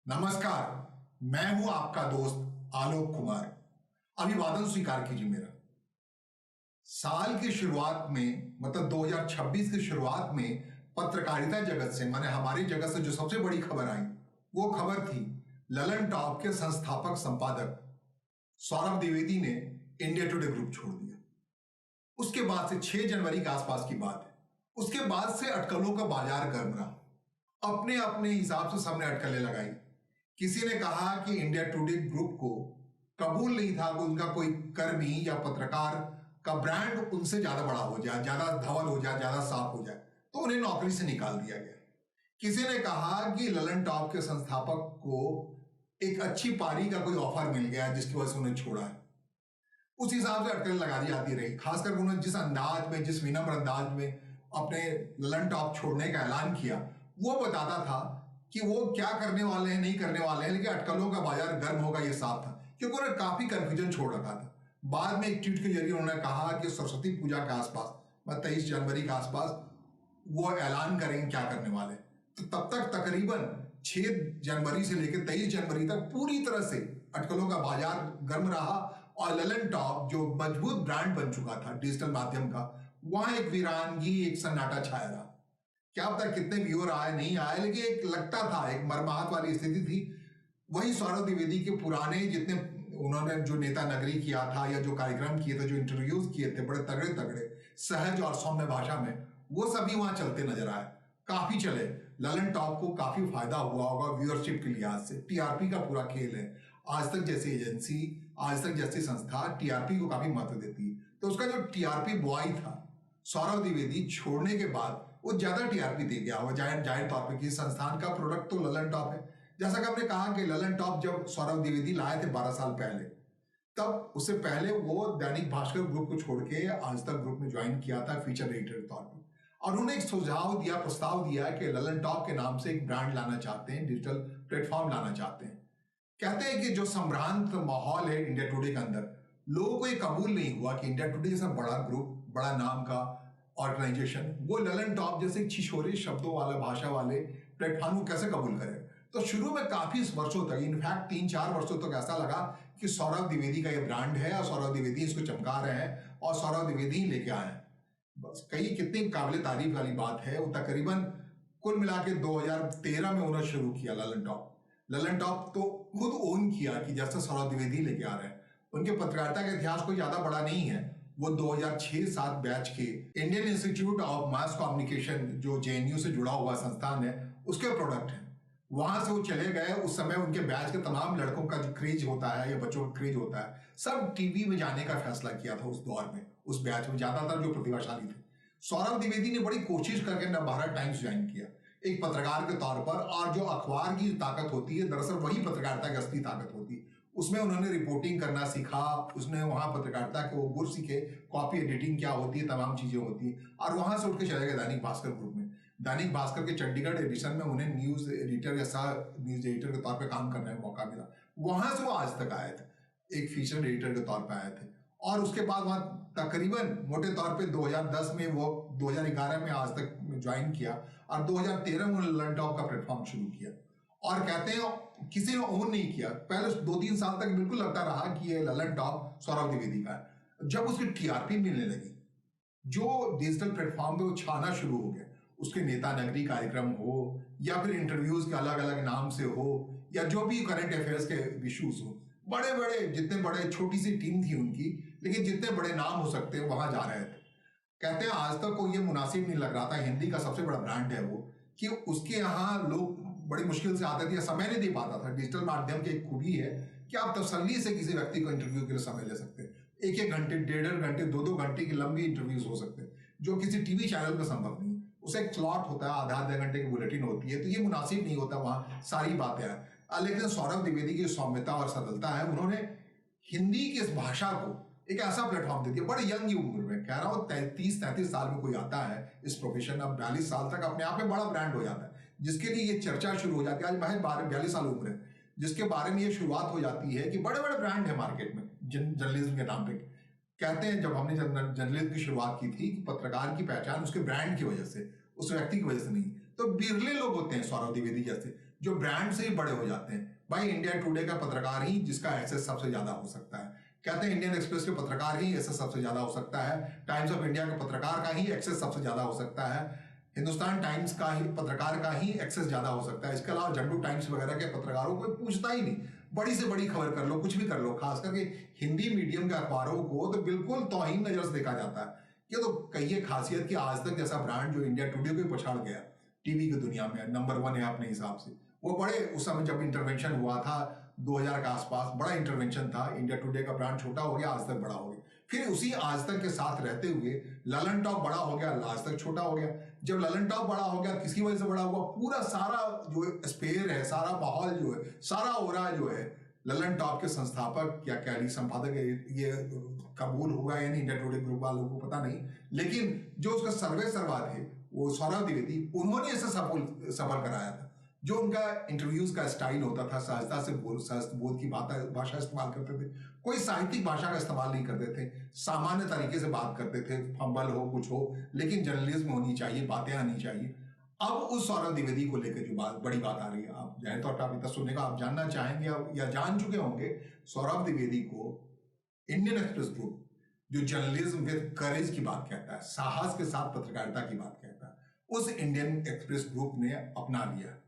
नमस्कार। मैं हूं आपका दोस्त आलोक कुमार। अभिवादन स्वीकार कीजिए मेरा। साल की शुरुआत में मतलब 2026 की शुरुआत में पत्रकारिता जगत से माने हमारी जगत से जो सबसे बड़ी खबर आई वो खबर थी ललन टॉप के संस्थापक संपादक सौरभ द्विवेदी ने इंडिया टुडे ग्रुप छोड़ दिया। उसके बाद से 6 जनवरी के आसपास की बात है। उसके बाद से अटकलों का बाजार गर्म रहा। अपने अपने हिसाब से सबने अटकलें लगाई। किसी ने कहा कि इंडिया टुडे ग्रुप को कबूल नहीं था कि उनका कोई कर्मी या पत्रकार का ब्रांड उनसे ज्यादा बड़ा हो जाए, ज्यादा धवल हो जाए, ज्यादा साफ हो जाए, तो उन्हें नौकरी से निकाल दिया गया। किसी ने कहा कि ललन टॉप के संस्थापक को एक अच्छी पारी का कोई ऑफर मिल गया जिसकी वजह से उन्हें छोड़ा है। उस हिसाब से अटकलें लगा दी जाती रही। खासकर उन्होंने जिस अंदाज में, जिस विनम्र अंदाज में अपने ललन टॉप छोड़ने का ऐलान किया, वो बताता था कि वो क्या करने वाले हैं, नहीं करने वाले हैं, लेकिन अटकलों का बाजार गर्म होगा ये साफ था, क्योंकि उन्होंने काफी कंफ्यूजन छोड़ रखा था। बाद में एक ट्वीट के जरिए उन्होंने कहा कि सरस्वती पूजा के आसपास, 23 जनवरी के आसपास वो ऐलान करेंगे क्या करने वाले। तो तब तक तकरीबन 6 जनवरी से लेकर 23 जनवरी तक पूरी तरह से अटकलों का बाजार गर्म रहा और ललन टॉप जो मजबूत ब्रांड बन चुका था डिजिटल माध्यम का, वहां एक वीरानगी, एक सन्नाटा छाया रहा। क्या पता कितने व्यूअर आए नहीं आए, लेकिन एक लगता था, एक मर्माहत वाली स्थिति थी। वही सौरभ द्विवेदी के पुराने जितने उन्होंने जो नेता नगरी किया था या जो कार्यक्रम किए थे, जो इंटरव्यूज किए थे बड़े तगड़े तगड़े सहज और सौम्य भाषा में, वो सभी वहां चलते नजर आए, काफी चले। ललन टॉप को काफी फायदा हुआ होगा व्यूअरशिप के लिहाज से। टीआरपी का पूरा खेल है। आज तक जैसी एजेंसी, आज तक जैसी संस्था टीआरपी को काफी महत्व देती है। तो उसका जो टीआरपी बॉय था सौरभ द्विवेदी छोड़ने के बाद वो ज्यादा टीआरपी दे गया होगा जाहिर तौर पे कि संस्थान का प्रोडक्ट तो ललन टॉप है। जैसा कि आपने कहा कि ललन टॉप जब सौरभ द्विवेदी लाए थे 12 साल पहले, तब उससे पहले वो दैनिक भास्कर ग्रुप को छोड़ के आज तक ग्रुप में ज्वाइन किया था फीचर एडिटर के तौर पर। और उन्होंने एक सुझाव दिया, प्रस्ताव दिया कि ललन टॉप के नाम से एक ब्रांड लाना चाहते हैं, डिजिटल प्लेटफॉर्म लाना चाहते हैं। कहते हैं कि जो संभ्रांत माहौल है इंडिया टुडे के अंदर, लोगों को ये कबूल नहीं हुआ कि इंडिया टुडे जैसा बड़ा ग्रुप, बड़ा नाम का ऑर्गेनाइजेशन, वो ललन टॉप जैसे छिछोरे शब्दों वाला, भाषा वाले प्लेटफॉर्म को कैसे कबूल करे। तो शुरू में काफी वर्षों तक, इनफैक्ट 3-4 वर्षों तक ऐसा लगा कि सौरभ द्विवेदी का ये ब्रांड है और सौरभ द्विवेदी इसको चमका रहे हैं और सौरभ द्विवेदी ही लेके आए हैं। बस कई कितनी काबिल तारीफ वाली बात है। वो तकरीबन कुल मिला के 2013 में उन्होंने शुरू किया ललन टॉप तो खुद ओन किया कि जैसे सौरभ द्विवेदी लेके आ रहे हैं। उनके पत्रकारिता का इतिहास कोई ज्यादा बड़ा नहीं है। वो 2006-07 बैच के Indian institute of mass communication जो जेएनयू से जुड़ा हुआ संस्थान है, उसके प्रोडक्ट है। वहां से वो चले गए। उस समय उनके बैच के तमाम लड़कों का जो क्रेज होता है या बच्चों का क्रेज होता है, सब टीवी में जाने का फैसला किया था उस दौर में। उस बैच में ज्यादातर जो प्रतिभाशाली थे। सौरभ द्विवेदी ने बड़ी कोशिश करके नवभारत टाइम्स ज्वाइन किया एक पत्रकार के तौर पर, और जो अखबार की ताकत होती है दरअसल वही पत्रकारिता की असली ताकत होती है। उसमें उन्होंने रिपोर्टिंग करना सीखा, उसने वहां पत्रकारिता के वो गुर सीखे, कॉपी एडिटिंग क्या होती है, तमाम चीजें होती है। और वहां से उठ के चले गए दैनिक भास्कर ग्रुप में। दैनिक भास्कर के चंडीगढ़ एडिशन में उन्हें न्यूज एडिटर या सह न्यूज एडिटर के तौर पर काम करने का मौका मिला। वहां से वो आज तक आए थे, एक फीचर एडिटर के तौर पर आए थे। और उसके बाद वहां तकरीबन मोटे तौर पे 2010 में, वो 2011 में आज तक ज्वाइन किया और 2013 में ललन टॉप का प्लेटफॉर्म शुरू किया। और कहते हैं किसी ने ओन नहीं किया। पहले 2-3 साल तक बिल्कुल लगता रहा कि ये ललन टॉप सौरभ द्विवेदी का है। जब उसकी टीआरपी मिलने लगी, जो डिजिटल प्लेटफॉर्म पे वो छाना शुरू हो गया, उसके नेता नगरी कार्यक्रम हो या फिर इंटरव्यूज के अलग अलग नाम से हो या जो भी करंट अफेयर्स के इश्यूज हो, बड़े बड़े जितने बड़े, छोटी सी टीम थी उनकी, लेकिन जितने बड़े नाम हो सकते हैं वहां जा रहे थे। कहते हैं आज तक को ये मुनासिब नहीं लग रहा था, हिंदी का सबसे बड़ा ब्रांड है वो, कि उसके यहाँ लोग बड़ी मुश्किल से आते थे, समय नहीं दे पाता था। डिजिटल माध्यम की एक खूबी है कि आप तसल्ली से किसी व्यक्ति को इंटरव्यू के लिए समय ले सकते हैं। 1-1 घंटे, 1.5 घंटे, 2-2 घंटे की लंबी इंटरव्यूज हो सकते हैं, जो किसी टीवी चैनल पर संभव नहीं। उसे एक स्लॉट होता है, आधा घंटे की बुलेटिन होती है, तो ये मुनासिब नहीं होता वहां सारी बातें आए। लेकिन सौरभ द्विवेदी की सौम्यता और सरलता है, उन्होंने हिंदी की इस भाषा को एक ऐसा प्लेटफॉर्म दे दिया बड़े यंग उम्र में। कह रहा हूं 33-33 साल में कोई आता है इस प्रोफेशन, अब 42 साल तक अपने आप में बड़ा ब्रांड हो जाता है, जिसके लिए ये चर्चा शुरू हो जाती है। आज महज 42 साल उम्र है, जिसके बारे में ये शुरुआत हो जाती है कि बड़े बड़े ब्रांड है मार्केट में जर्नलिज्म के नाम पे। कहते हैं जब हमने जर्नलिज्म की शुरुआत की थी, पत्रकार की पहचान उसके ब्रांड की वजह से, उस व्यक्ति की वजह से नहीं। तो बिरले लोग होते हैं सौरभ द्विवेदी जैसे, जो ब्रांड से ही बड़े हो जाते हैं। भाई इंडिया टुडे का पत्रकार ही जिसका एक्सेस सबसे ज्यादा हो सकता है, कहते हैं इंडियन एक्सप्रेस के पत्रकार ही एक्सेस सबसे ज्यादा हो सकता है, टाइम्स ऑफ इंडिया के पत्रकार का ही एक्सेस सबसे ज्यादा हो सकता है, हिंदुस्तान टाइम्स का ही पत्रकार का ही एक्सेस ज्यादा हो सकता है। इसके अलावा झंडू टाइम्स वगैरह के पत्रकारों को पूछता ही नहीं, बड़ी से बड़ी खबर कर लो, कुछ भी कर लो। खास करके हिंदी मीडियम के अखबारों को तो बिल्कुल तौहीन नजर से देखा जाता है। ये तो कहिए खासियत कि आज तक जैसा ब्रांड जो इंडिया टुडे को पछाड़ गया टीवी की दुनिया में, नंबर 1 है अपने हिसाब से। वो बड़े उस समय जब इंटरवेंशन हुआ था 2000 के आसपास, बड़ा इंटरवेंशन था। इंडिया टुडे का ब्रांड छोटा हो गया, आज तक बड़ा हो गया। फिर उसी आज तक के साथ रहते हुए ललन टॉप बड़ा हो गया, आज तक छोटा हो गया। जब ललन टॉप बड़ा हो गया, किसकी वजह से बड़ा हुआ? पूरा सारा जो स्पेयर है, सारा माहौल जो है, सारा ओरा जो है, ललन टॉप के संस्थापक या कह ली संपादक, ये कबूल हुआ या नहीं इंडिया टुडे ग्रुप वालों को पता नहीं, लेकिन जो उसका सर्वे सर्वा थे वो सौरभ द्विवेदी, उन्होंने इसे सफल कराया था। जो उनका इंटरव्यूज का स्टाइल होता था, सहजता से बोध की भाषा इस्तेमाल करते थे, कोई साहित्यिक भाषा का इस्तेमाल नहीं करते थे, सामान्य तरीके से बात करते थे, फंबल हो कुछ हो, लेकिन जर्नलिज्म होनी चाहिए, बातें आनी चाहिए। अब उस सौरभ द्विवेदी को लेकर जो बड़ी बात आ रही है, आप जाए तो अभी तक सुनने का आप जानना चाहेंगे या जान चुके होंगे, सौरभ द्विवेदी को इंडियन एक्सप्रेस ग्रुप जो जर्नलिज्म विद करेज की बात कहता है, साहस के साथ पत्रकारिता की बात कहता है, उस इंडियन एक्सप्रेस ग्रुप ने अपना लिया।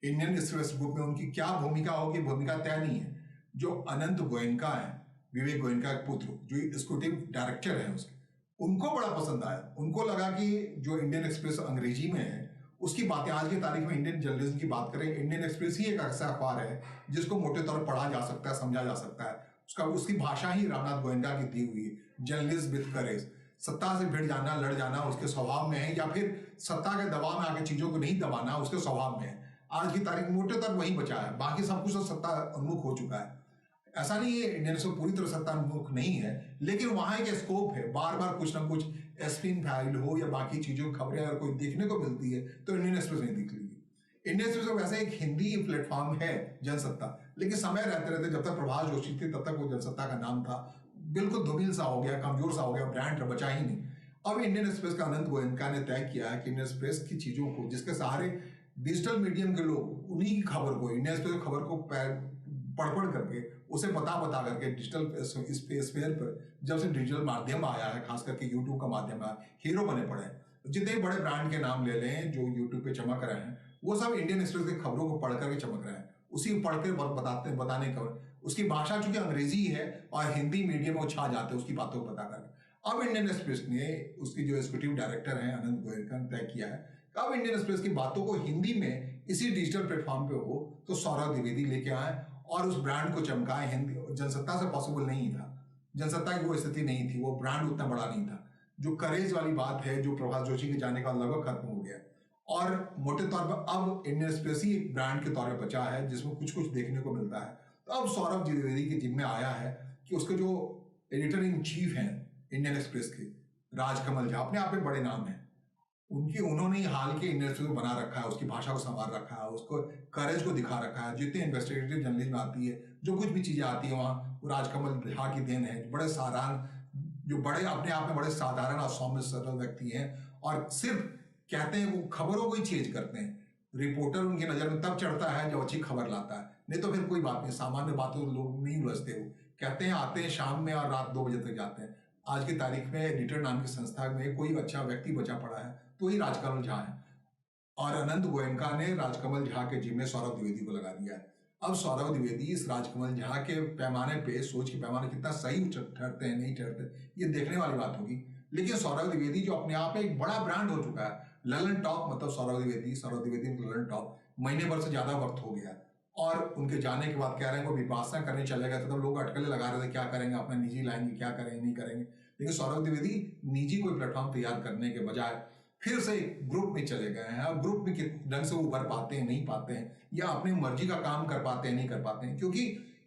इंडियन एक्सप्रेस ग्रुप में उनकी क्या भूमिका होगी, भूमिका तय नहीं है। जो अनंत गोयनका है, विवेक गोयनका के पुत्र, जो एग्जीक्यूटिव डायरेक्टर है उसके, उनको बड़ा पसंद आया। उनको लगा कि जो इंडियन एक्सप्रेस अंग्रेजी में है उसकी बातें, आज की तारीख में इंडियन जर्नलिज्म की बात करें, इंडियन एक्सप्रेस ही एक ऐसा अखबार है जिसको मोटे तौर पर पढ़ा जा सकता है, समझा जा सकता है। उसकी भाषा ही रामनाथ गोयनका की दी हुई है, जर्नलिज्म विद करेज। सत्ता से भिड़ जाना, लड़ जाना उसके स्वभाव में है, या फिर सत्ता के दबाव में आके चीजों को नहीं दबाना उसके स्वभाव में है। आज की तारीख मोटे तौर वही बचा है, बाकी सब कुछ तो सत्ता उन्मुख हो चुका है। ऐसा नहीं है इंडियन एक्सप्रेस पूरी तरह सत्ता उन्मुख नहीं है, लेकिन वहां एक स्कोप है, बार बार कुछ ना कुछ स्पिन फैल हो या बाकी चीजों खबरें अगर कोई देखने को मिलती है तो इंडियन एक्सप्रेस नहीं दिख रही है। इंडियन एक्सप्रेस वैसे एक हिंदी प्लेटफॉर्म है जनसत्ता, लेकिन समय रहते रहते जब तक प्रभास जोशी थी तब तक वो जनसत्ता का नाम था, बिल्कुल धूमिल सा हो गया, कमजोर सा हो गया, ब्रांड बचा ही नहीं। अब इंडियन एक्सप्रेस का अनंत गोयनका ने तय किया है कि इंडियन एक्सप्रेस की चीजों को, जिसके सहारे डिजिटल मीडियम के लोग उन्हीं की खबर को, इंडियन एक्सप्रेस खबर को पढ़ करके उसे बता करके डिजिटल स्पेयर पर जब से डिजिटल माध्यम आया है, खास करके यूट्यूब का माध्यम आया, हीरो बने पड़े हैं। जितने बड़े ब्रांड के नाम ले लें जो यूट्यूब पे चमक रहे हैं, वो सब इंडियन एक्सप्रेस की खबरों को पढ़ करके चमक रहे हैं, उसी पढ़ के बताने का। उसकी भाषा चूंकि अंग्रेजी है और हिंदी मीडियम में छा जाते हैं उसकी बातों को बता करके। अब इंडियन एक्सप्रेस ने, उसकी जो एग्जीक्यूटिव डायरेक्टर है अनंत गोयनका ने तय किया है, अब इंडियन एक्सप्रेस की बातों को हिंदी में इसी डिजिटल प्लेटफॉर्म पे हो तो सौरभ द्विवेदी लेके आए और उस ब्रांड को चमकाए। हिंदी जनसत्ता से पॉसिबल नहीं था, जनसत्ता की वो स्थिति नहीं थी, वो ब्रांड उतना बड़ा नहीं था। जो करेज वाली बात है, जो प्रभास जोशी के जाने का लगभग खत्म हो गया, और मोटे तौर पर अब इंडियन एक्सप्रेस ही एक ब्रांड के तौर पर बचा है जिसमें कुछ कुछ देखने को मिलता है। तो अब सौरभ द्विवेदी के जिम्मे आया है कि उसके जो एडिटर इन चीफ हैं इंडियन एक्सप्रेस के, राजकमल झा, अपने आप में बड़े नाम है उन्होंने हाल के इंडियन एक्सप्रेस बना रखा है, उसकी भाषा को संवार रखा है, उसको करेज को दिखा रखा है। जितने इन्वेस्टिगेटिव जर्नलिज्म आती है, जो कुछ भी चीजें आती है वहाँ, वो राजकमल झा की देन है। बड़े साधारण, जो बड़े अपने आप में बड़े साधारण और सौम्य सरल व्यक्ति हैं, और सिर्फ कहते हैं वो खबरों को ही चेंज करते हैं। रिपोर्टर उनकी नजर में तब चढ़ता है जब अच्छी खबर लाता है, नहीं तो फिर कोई बात नहीं, सामान्य बातों लोग नहीं उलझते। वो कहते हैं आते हैं शाम में और रात 2 बजे तक जाते हैं। आज की तारीख में एडिटर नाम की संस्था में कोई अच्छा व्यक्ति बचा पड़ा है तो ही राजकमल झा है, और अनंत गोयनका ने राजकमल झा के जिम्मे सौरभ द्विवेदी को लगा दिया है। अब सौरभ द्विवेदी इस राजकमल झा के पैमाने पे, सोच के पैमाने कितना सही ठहरते हैं नहीं ठहरते, ये देखने वाली बात होगी। लेकिन सौरभ द्विवेदी जो अपने आप में एक बड़ा ब्रांड हो चुका है, ललन टॉप, मतलब सौरभ द्विवेदी ललन टॉप महीने भर से ज्यादा वक्त हो गया, और उनके जाने के बाद कह रहे हैं वो विपासना करने चले गए तो लोग अटकलें लगा रहे थे, क्या करेंगे, अपना निजी लाएंगे, क्या करेंगे नहीं करेंगे। लेकिन सौरभ द्विवेदी निजी कोई प्लेटफॉर्म तैयार करने के बजाय फिर से ग्रुप में चले गए हैं। अब ग्रुप में किस ढंग से उभर पाते हैं नहीं पाते हैं, या अपनी मर्जी का काम कर पाते हैं नहीं कर पाते हैं, क्योंकि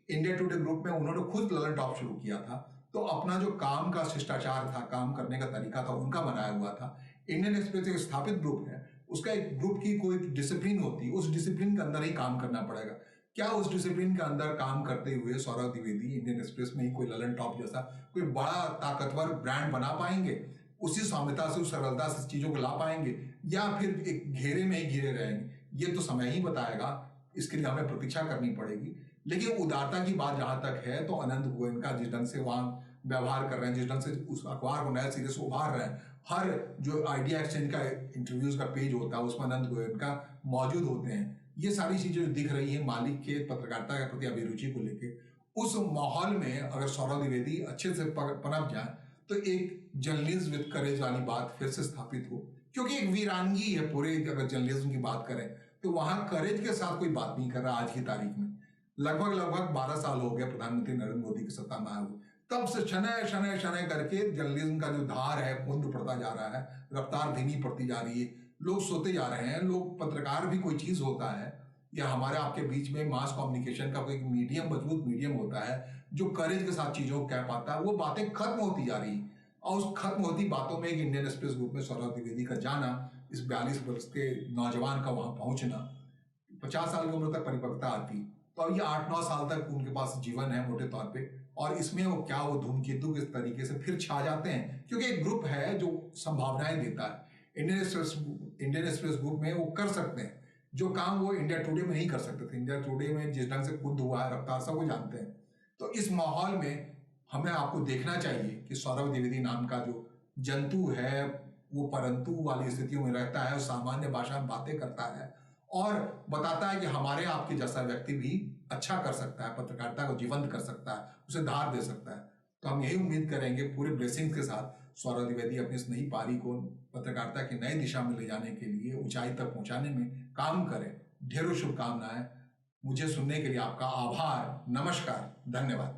इंडिया टुडे ग्रुप में उन्होंने खुद ललन टॉप शुरू किया था, तो अपना जो काम का शिष्टाचार था, काम करने का तरीका था, उनका बनाया हुआ था। इंडियन एक्सप्रेस एक स्थापित ग्रुप है, उसका एक ग्रुप की कोई डिसिप्लिन होती है, उस डिसिप्लिन के अंदर ही काम करना पड़ेगा। क्या उस डिसिप्लिन के अंदर काम करते हुए सौरभ द्विवेदी इंडियन एक्सप्रेस में ही कोई ललन टॉप जैसा कोई बड़ा ताकतवर ब्रांड बना पाएंगे, उसी सौम्यता से, उस सरलता से चीजों को ला पाएंगे, या फिर एक घेरे में ही घिरे रहेंगे? ये तो समय ही बताएगा। इसके लिए हमें प्रतीक्षा करनी पड़ेगी। लेकिन उदारता की बात जहां तक है तो अनंत गोयनका जिस ढंग से वहां व्यवहार कर रहे हैं, जिस ढंग से उस अखबार को नया सिरे से उभार रहे हैं, हर जो आइडिया एक्सचेंज का इंटरव्यूज का पेज होता है उसमें अनंत गोयनका मौजूद होते हैं। ये सारी चीजें जो दिख रही है मालिक के पत्रकारिता के प्रति अभिरुचि को लेकर, उस माहौल में अगर सौरभ द्विवेदी अच्छे से पनप जाए तो एक जर्नलिज्म विद करेज वाली बात फिर से स्थापित हो। क्योंकि एक वीरानगी है पूरे, अगर जर्नलिज्म की बात करें तो वहां करेज के साथ कोई बात नहीं कर रहा। आज की तारीख में लगभग 12 साल हो गए प्रधानमंत्री नरेंद्र मोदी की सत्ता में आए हुए, तब से शनय शनय शनय करके जर्नलिज्म का जो धार है कुंद पड़ता जा रहा है, रफ्तार धीमी पड़ती जा रही है, लोग सोते जा रहे हैं। लोग पत्रकार भी कोई चीज होता है या हमारे आपके बीच में मास कम्युनिकेशन का कोई मीडियम, मजबूत मीडियम होता है जो करेज के साथ चीजों को कह पाता है, वो बातें खत्म होती जा रही। और उस खत्म होती बातों में एक इंडियन एक्सप्रेस ग्रुप में सौरभ द्विवेदी का जाना, इस 42 वर्ष के नौजवान का वहां पहुंचना, 50 साल की उम्र तक परिपक्वता आती, तो अब ये 8-9 साल तक उनके पास जीवन है मोटे तौर पे। और इसमें वो क्या वो धूमकेतु किस तरीके से फिर छा जाते हैं, क्योंकि एक ग्रुप है जो संभावनाएं देता है। इंडियन एक्सप्रेस ग्रुप में वो कर सकते हैं जो काम वो इंडिया टुडे में नहीं कर सकते थे। इंडिया टुडे में जिस ढंग से खुद हुआ है, रफ्तार सब वो जानते हैं। तो इस माहौल में हमें आपको देखना चाहिए कि सौरभ द्विवेदी नाम का जो जंतु है वो परंतु वाली स्थितियों में रहता है, सामान्य भाषा में बातें करता है और बताता है कि हमारे आपके जैसा व्यक्ति भी अच्छा कर सकता है, पत्रकारिता को जीवंत कर सकता है, उसे धार दे सकता है। तो हम यही उम्मीद करेंगे पूरे ब्लेसिंग्स के साथ सौरभ द्विवेदी अपनी इस नई पारी को पत्रकारिता की नई दिशा में ले जाने के लिए, ऊंचाई तक पहुंचाने में काम करें। ढेरों शुभकामनाएं। मुझे सुनने के लिए आपका आभार, नमस्कार, धन्यवाद।